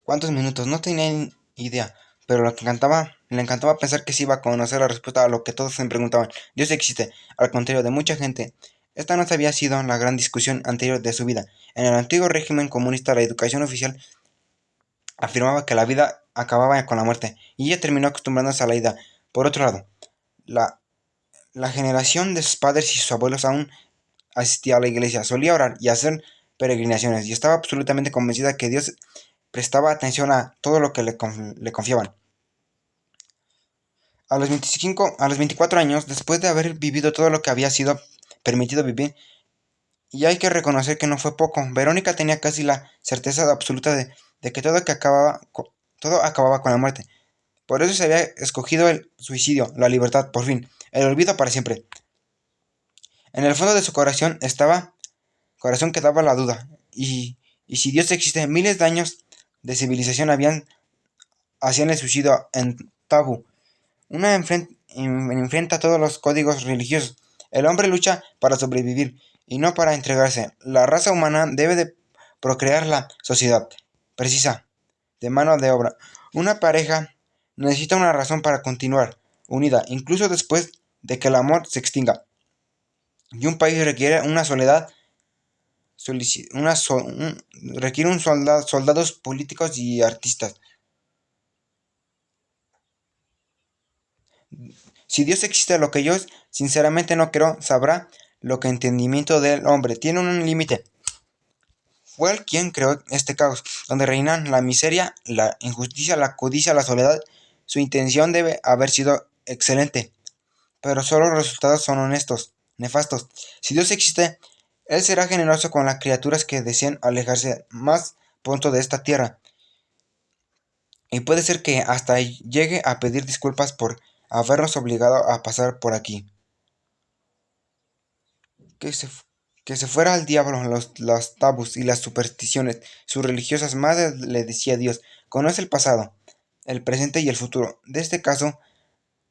cuántos minutos, no tenía ni idea, pero le encantaba pensar que se iba a conocer la respuesta a lo que todos se preguntaban. Dios existe, al contrario de mucha gente. Esta no había sido la gran discusión anterior de su vida. En el antiguo régimen comunista, la educación oficial afirmaba que la vida acababa con la muerte, y ella terminó acostumbrándose a la idea. Por otro lado, la, la generación de sus padres y sus abuelos aún asistía a la iglesia, solía orar y hacer peregrinaciones, y estaba absolutamente convencida que Dios prestaba atención a todo lo que le confiaban. A los 24 años, después de haber vivido todo lo que había sido permitido vivir, y hay que reconocer que no fue poco, Verónica tenía casi la certeza absoluta de que todo acababa con la muerte. Por eso se había escogido el suicidio, la libertad, por fin, el olvido para siempre. En el fondo de su corazón quedaba la duda, y si Dios existe, miles de años de civilización hacían el suicidio en tabú. Enfrenta todos los códigos religiosos. El hombre lucha para sobrevivir y no para entregarse. La raza humana debe de procrear, la sociedad precisa de mano de obra. Una pareja necesita una razón para continuar unida, incluso después de que el amor se extinga. Y un país requiere una soledad, requiere soldados políticos y artistas. Si Dios existe, lo que yo sinceramente no creo, sabrá lo que el entendimiento del hombre tiene un límite. Fue él quien creó este caos, donde reinan la miseria, la injusticia, la codicia, la soledad. Su intención debe haber sido excelente, pero solo los resultados son honestos, nefastos. Si Dios existe, Él será generoso con las criaturas que desean alejarse más pronto de esta tierra. Y puede ser que hasta llegue a pedir disculpas por habernos obligado a pasar por aquí. Que se, que se fuera al diablo los tabús y las supersticiones. Sus religiosas madres le decía a Dios, conoce el pasado, el presente y el futuro. De este caso,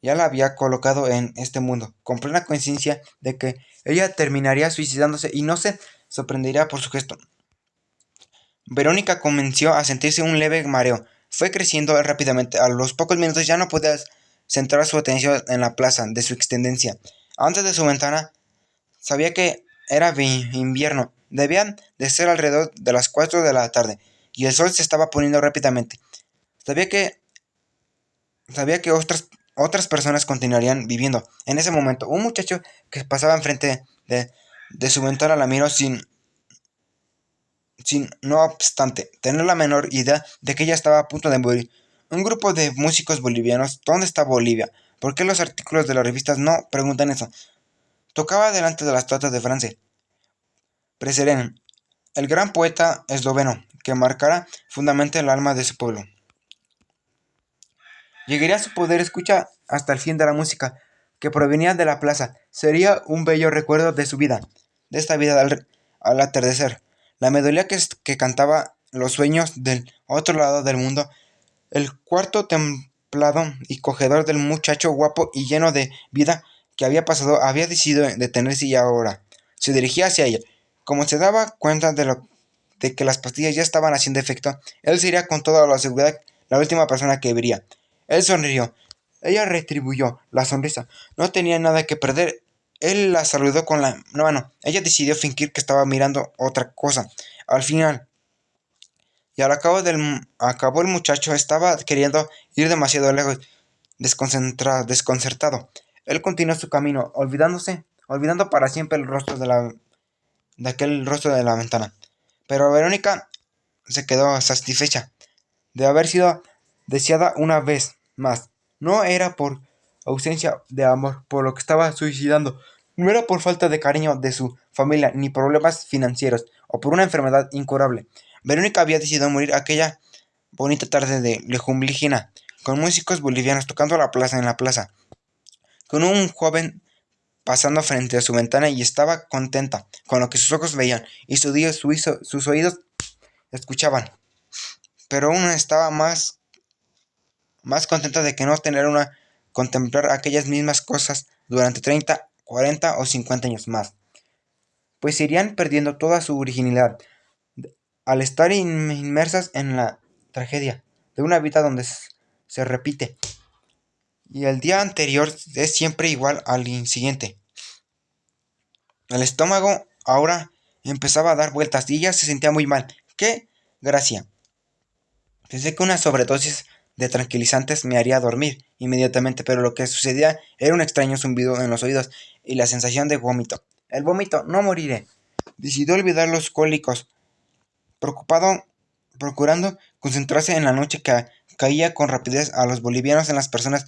ya la había colocado en este mundo, con plena conciencia de que ella terminaría suicidándose y no se sorprendería por su gesto. Verónica comenzó a sentirse un leve mareo. Fue creciendo rápidamente. A los pocos minutos ya no podía centrar su atención en la plaza de su extendencia. Antes de su ventana, sabía que era invierno. Debían de ser alrededor de las 4 de la tarde, y el sol se estaba poniendo rápidamente. Sabía que, sabía que otras personas continuarían viviendo. En ese momento, un muchacho que pasaba enfrente de su ventana la miró sin, no obstante, tener la menor idea de que ella estaba a punto de morir. Un grupo de músicos bolivianos. ¿Dónde está Bolivia? ¿Por qué los artículos de las revistas no preguntan eso? Tocaba delante de las estatuas de Francia. Preseren, el gran poeta esloveno, que marcará fundamentalmente el alma de su pueblo. Llegaría a su poder escucha hasta el fin de la música, que provenía de la plaza. Sería un bello recuerdo de su vida, de esta vida al atardecer. La melodía que cantaba los sueños del otro lado del mundo, el cuarto templado y cogedor del muchacho guapo y lleno de vida que había pasado, había decidido detenerse y ahora se dirigía hacia ella. Como se daba cuenta de que las pastillas ya estaban haciendo efecto, él sería con toda la seguridad la última persona que vería. Él sonrió. Ella retribuyó la sonrisa. No tenía nada que perder. Él la saludó con la mano. Ella decidió fingir que estaba mirando otra cosa. Al final, y acabó el muchacho estaba queriendo ir demasiado lejos, desconcertado. Él continuó su camino, olvidando para siempre de aquel rostro de la ventana. Pero Verónica se quedó satisfecha de haber sido deseada una vez más. No era por ausencia de amor por lo que estaba suicidando. No era por falta de cariño de su familia, ni problemas financieros, o por una enfermedad incurable. Verónica había decidido morir aquella bonita tarde de Lejumligina, con músicos bolivianos tocando en la plaza, con un joven pasando frente a su ventana, y estaba contenta con lo que sus ojos veían y sus oídos escuchaban. Pero aún estaba más contenta de que no tener contemplar aquellas mismas cosas durante 30, 40 o 50 años más, pues irían perdiendo toda su originalidad al estar inmersas en la tragedia, de una vida donde se repite, y el día anterior es siempre igual al siguiente. El estómago ahora empezaba a dar vueltas y ella se sentía muy mal. ¡Qué gracia! Pensé que una sobredosis de tranquilizantes me haría dormir inmediatamente, pero lo que sucedía era un extraño zumbido en los oídos y la sensación de vómito. El vómito, no moriré. Decidió olvidar los cólicos, preocupado, procurando concentrarse en la noche que caía con rapidez a los bolivianos en las personas.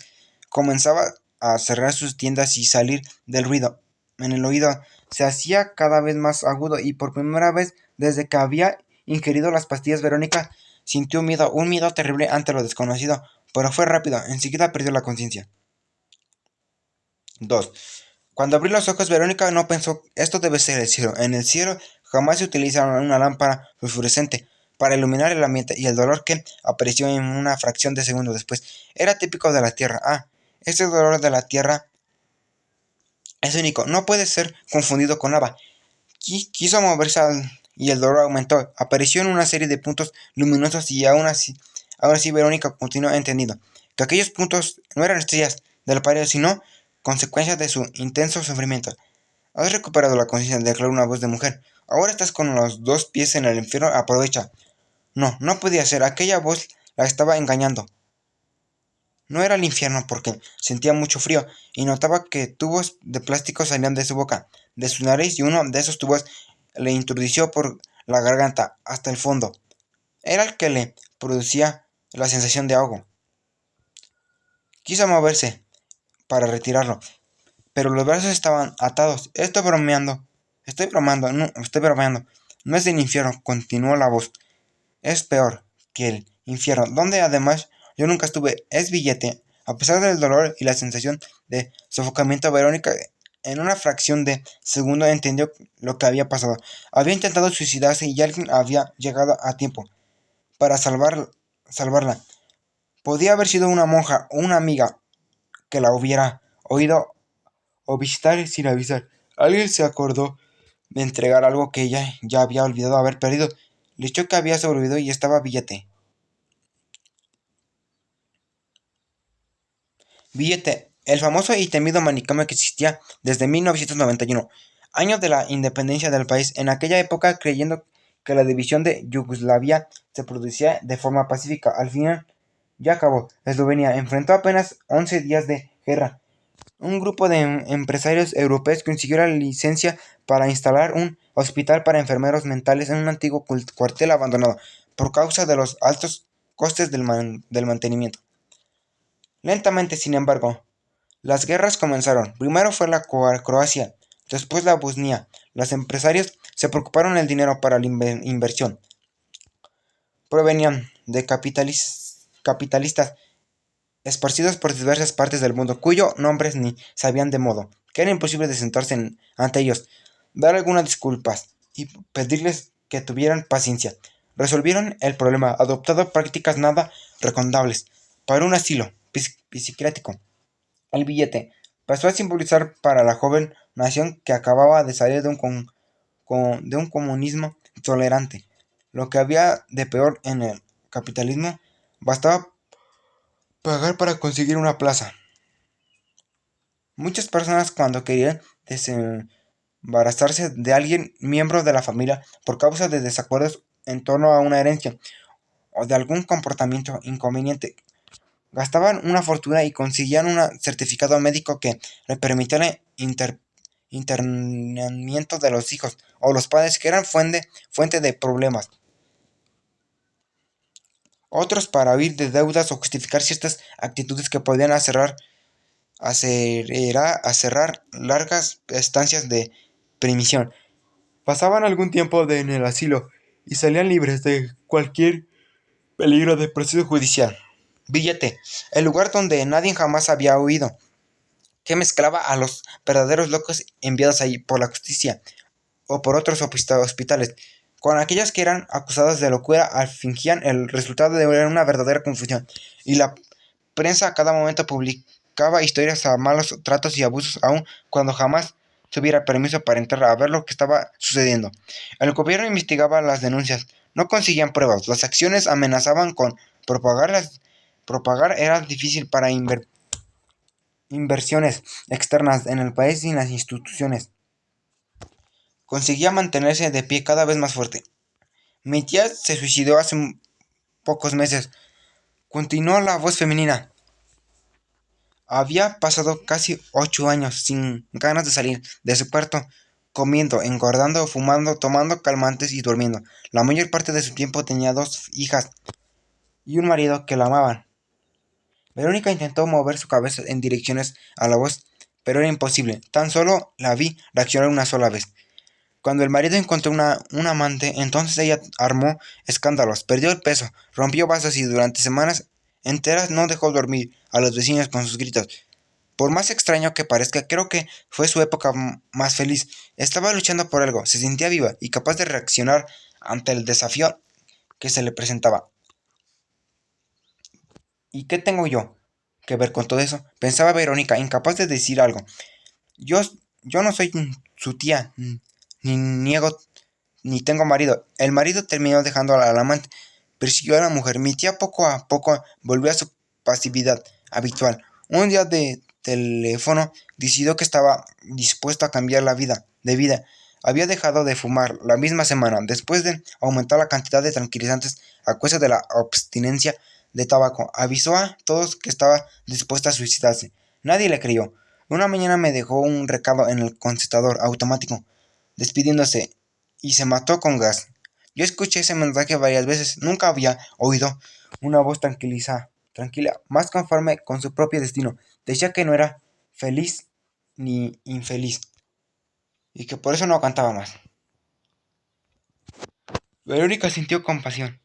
Comenzaba a cerrar sus tiendas y salir del ruido. En el oído se hacía cada vez más agudo y por primera vez desde que había ingerido las pastillas Verónica sintió miedo, un miedo terrible ante lo desconocido, pero fue rápido, enseguida perdió la conciencia. 2. Cuando abrió los ojos, Verónica no pensó, esto debe ser el cielo. En el cielo jamás se utiliza una lámpara fluorescente para iluminar el ambiente y el dolor que apareció en una fracción de segundo después era típico de la Tierra. Este dolor de la Tierra es único, no puede ser confundido con nada. Quiso moverse y el dolor aumentó. Apareció en una serie de puntos luminosos y aún así Verónica continuó entendiendo que aquellos puntos no eran estrellas del pared, sino consecuencias de su intenso sufrimiento. Has recuperado la conciencia, declaró una voz de mujer. Ahora estás con los dos pies en el infierno, aprovecha. No, no podía ser, aquella voz la estaba engañando. No era el infierno porque sentía mucho frío y notaba que tubos de plástico salían de su boca, de su nariz y uno de esos tubos le introdució por la garganta hasta el fondo. Era el que le producía la sensación de ahogo. Quiso moverse para retirarlo, pero los brazos estaban atados. Estoy bromeando, no, estoy bromeando. No es el infierno, continuó la voz. Es peor que el infierno, donde además yo nunca estuve. Es billete. A pesar del dolor y la sensación de sofocamiento, Verónica en una fracción de segundo entendió lo que había pasado. Había intentado suicidarse y alguien había llegado a tiempo para salvarla. Podía haber sido una monja o una amiga que la hubiera oído o visitar sin avisar. Alguien se acordó de entregar algo que ella ya había olvidado haber perdido. Le echó que había sobrevivido y estaba billete. Billete, el famoso y temido manicomio que existía desde 1991, año de la independencia del país, en aquella época creyendo que la división de Yugoslavia se producía de forma pacífica. Al final ya acabó. Eslovenia enfrentó apenas 11 días de guerra. Un grupo de empresarios europeos consiguió la licencia para instalar un hospital para enfermeros mentales en un antiguo cuartel abandonado por causa de los altos costes del mantenimiento. Lentamente, sin embargo, las guerras comenzaron. Primero fue la Croacia, después la Bosnia. Los empresarios se preocuparon del dinero para la inversión. Provenían de capitalistas esparcidos por diversas partes del mundo, cuyos nombres ni sabían de modo que era imposible de sentarse ante ellos, dar algunas disculpas y pedirles que tuvieran paciencia. Resolvieron el problema adoptando prácticas nada recomendables para un asilo psiquiátrico. El billete pasó a simbolizar para la joven nación que acababa de salir de un comunismo tolerante lo que había de peor en el capitalismo. Bastaba pagar para conseguir una plaza. Muchas personas cuando querían desembarazarse de alguien miembro de la familia por causa de desacuerdos en torno a una herencia o de algún comportamiento inconveniente, gastaban una fortuna y conseguían un certificado médico que le permitiera internamiento de los hijos o los padres que eran fuente de problemas. Otros para huir de deudas o justificar ciertas actitudes que podían cerrar largas estancias de prisión. Pasaban algún tiempo en el asilo y salían libres de cualquier peligro de proceso judicial. Billete, el lugar donde nadie jamás había huido, que mezclaba a los verdaderos locos enviados allí por la justicia o por otros hospitales, con aquellos que eran acusados de locura fingían el resultado de una verdadera confusión, y la prensa a cada momento publicaba historias a malos tratos y abusos, aun cuando jamás tuviera permiso para entrar a ver lo que estaba sucediendo. El gobierno investigaba las denuncias, No conseguían pruebas. Las acciones amenazaban con propagarlas. Propagar era difícil para inversiones externas en el país y en las instituciones. Conseguía mantenerse de pie cada vez más fuerte. Mi tía se suicidó hace pocos meses. Continuó la voz femenina. Había pasado casi 8 años sin ganas de salir de su cuarto, comiendo, engordando, fumando, tomando calmantes y durmiendo. La mayor parte de su tiempo tenía 2 hijas y un marido que la amaban. Verónica intentó mover su cabeza en direcciones a la voz, pero era imposible. Tan solo la vi reaccionar una sola vez. Cuando el marido encontró un amante, entonces ella armó escándalos, perdió el peso, rompió vasos y durante semanas enteras no dejó dormir a los vecinos con sus gritos. Por más extraño que parezca, creo que fue su época más feliz. Estaba luchando por algo, se sentía viva y capaz de reaccionar ante el desafío que se le presentaba. ¿Y qué tengo yo que ver con todo eso? Pensaba Verónica, incapaz de decir algo. Yo, yo no soy su tía, ni niego, ni tengo marido. El marido terminó dejando al amante, persiguió a la mujer. Mi tía poco a poco volvió a su pasividad habitual. Un día de teléfono decidió que estaba dispuesto a cambiar de vida. Había dejado de fumar la misma semana, después de aumentar la cantidad de tranquilizantes a causa de la abstinencia de tabaco. Avisó a todos que estaba dispuesta a suicidarse. Nadie le creyó. Una mañana me dejó un recado en el contestador automático, despidiéndose, y se mató con gas. Yo escuché ese mensaje varias veces. Nunca había oído una voz tranquila, más conforme con su propio destino. Decía que no era feliz ni infeliz, y que por eso no cantaba más. Verónica sintió compasión.